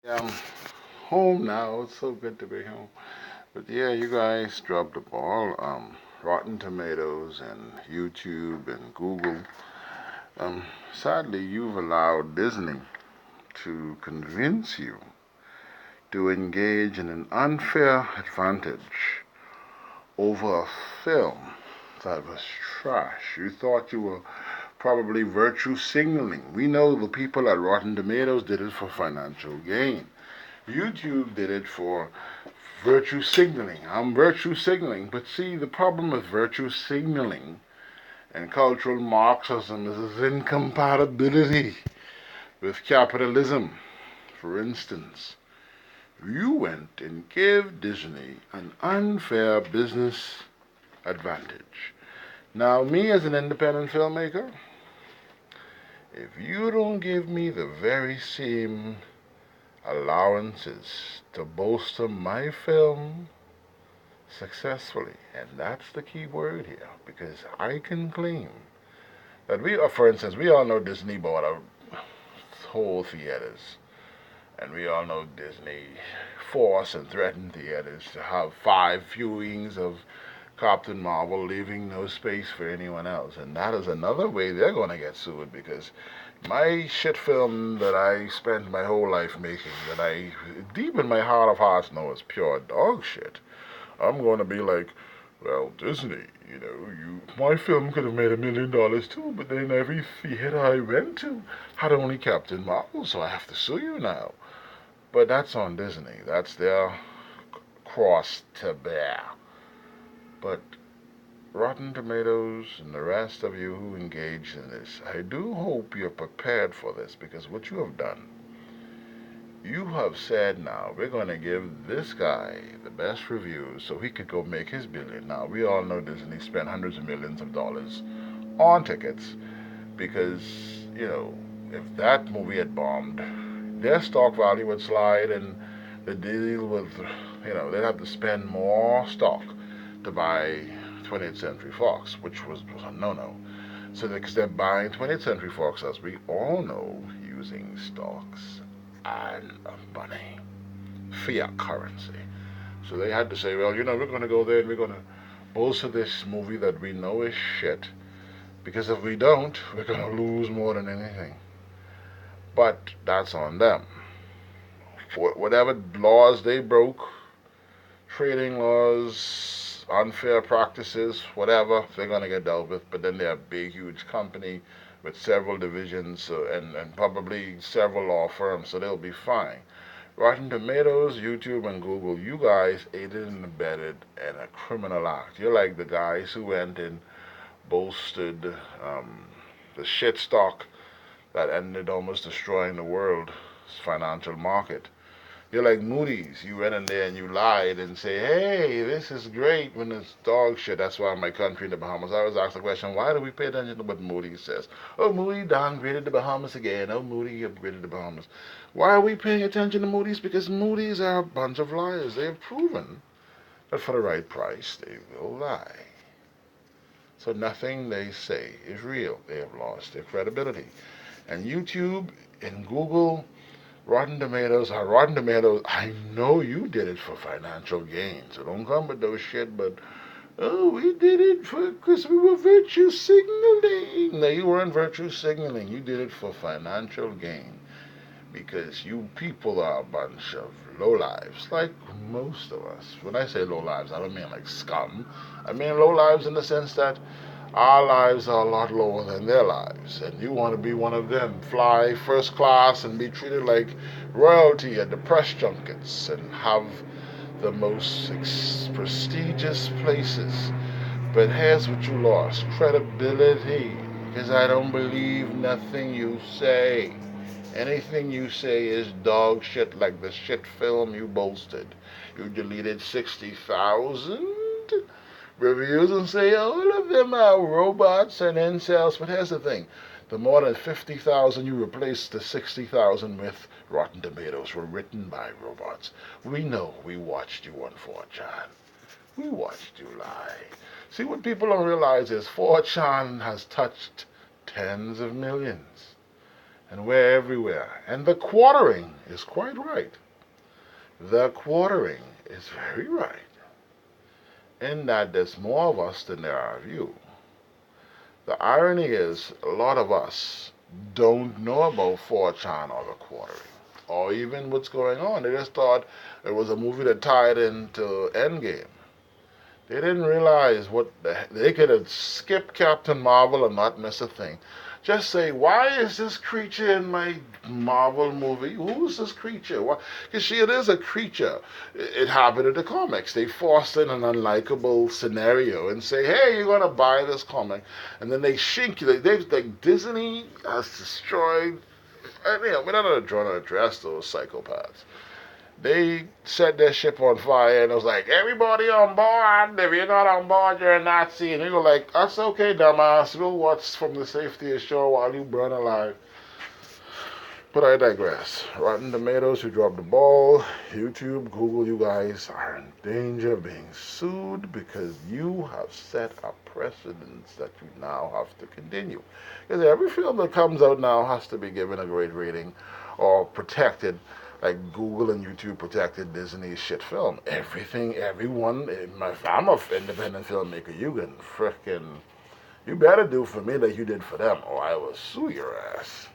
I'm home now. It's so good to be home. But yeah, you guys dropped the ball. Rotten Tomatoes and YouTube and Google. Sadly, you've allowed Disney to convince you to engage in an unfair advantage over a film that was trash. You thought you were probably virtue signaling. We know the people at Rotten Tomatoes did it for financial gain. YouTube did it for virtue signaling. I'm virtue signaling. But see, the problem with virtue signaling and cultural Marxism is its incompatibility with capitalism. For instance, you went and gave Disney an unfair business advantage. Now, me as an independent filmmaker, if you don't give me the very same allowances to bolster my film successfully, and that's the key word here, because I can claim that for instance, we all know Disney bought a whole theaters, and we all know Disney forced and threatened theaters to have 5 viewings of Captain Marvel, leaving no space for anyone else. And that is another way they're going to get sued because my shit film that I spent my whole life making, that I deep in my heart of hearts know is pure dog shit, I'm going to be like, well, Disney, my film could have made $1 million too, but then every theater I went to had only Captain Marvel, so I have to sue you now. But that's on Disney. That's their cross to bear. But Rotten Tomatoes and the rest of you who engage in this, I do hope you're prepared for this because what you have done, you have said now we're going to give this guy the best reviews so he could go make his billion. Now, we all know Disney spent hundreds of millions of dollars on tickets because, if that movie had bombed, their stock value would slide and the deal with, they'd have to spend more stock to buy 20th Century Fox, which was a no-no. So because they're buying 20th Century Fox, as we all know, using stocks and money, fiat currency. So they had to say, well, we're going to go there and we're going to bolster this movie that we know is shit, because if we don't, we're going to lose more than anything. But that's on them. For whatever laws they broke, trading laws, unfair practices, whatever, they're going to get dealt with. But then they're a big, huge company with several divisions and probably several law firms, so they'll be fine. Rotten Tomatoes, YouTube, and Google, you guys aided and abetted in a criminal act. You're like the guys who went and bolstered the shit stock that ended almost destroying the world's financial market. You're like Moody's. You went in there and you lied and say, hey, this is great when it's dog shit. That's why my country in the Bahamas. I always ask the question, why do we pay attention to what Moody's says? Oh, Moody downgraded the Bahamas again. Oh, Moody upgraded the Bahamas. Why are we paying attention to Moody's? Because Moody's are a bunch of liars. They have proven that for the right price, they will lie. So nothing they say is real. They have lost their credibility. And YouTube and Google, Rotten Tomatoes, I know you did it for financial gain, so don't come with those shit, but, oh, we did it because we were virtue signaling. No, you weren't virtue signaling. You did it for financial gain because you people are a bunch of lowlives, like most of us. When I say lowlives, I don't mean like scum. I mean lowlives in the sense that our lives are a lot lower than their lives, and you want to be one of them. Fly first class and be treated like royalty at the press junkets and have the most prestigious places. But here's what you lost: credibility. Because I don't believe nothing you say. Anything you say is dog shit, like the shit film you boasted. You deleted 60,000 reviews and say all of them are robots and incels. But here's the thing: the more than 50,000 you replaced the 60,000 with Rotten Tomatoes were written by robots. We know. We watched you on 4chan. We watched you lie. See, what people don't realize is 4chan has touched tens of millions. And we're everywhere. And the quartering is quite right. The quartering is very right. In that there's more of us than there are of you. The irony is, a lot of us don't know about 4chan or the quartering, or even what's going on. They just thought it was a movie that tied into Endgame. They didn't realize they could have skipped Captain Marvel and not miss a thing. Just say, why is this creature in my Marvel movie? Who's this creature? Because it is a creature. It happened in the comics. They forced in an unlikable scenario and say, hey, you're going to buy this comic. And then they shink you. Like Disney has destroyed. We're not trying to address those psychopaths. They set their ship on fire and it was like, everybody on board. If you're not on board, you're a Nazi. And you go like, that's okay, dumbass. We'll watch from the safety of shore while you burn alive. But I digress. Rotten Tomatoes, who dropped the ball. YouTube, Google, you guys are in danger of being sued because you have set a precedence that you now have to continue. Because every film that comes out now has to be given a great rating or protected, like Google and YouTube protected Disney's shit film. Everything, everyone, if I'm an independent filmmaker, you better do for me like you did for them, or I will sue your ass.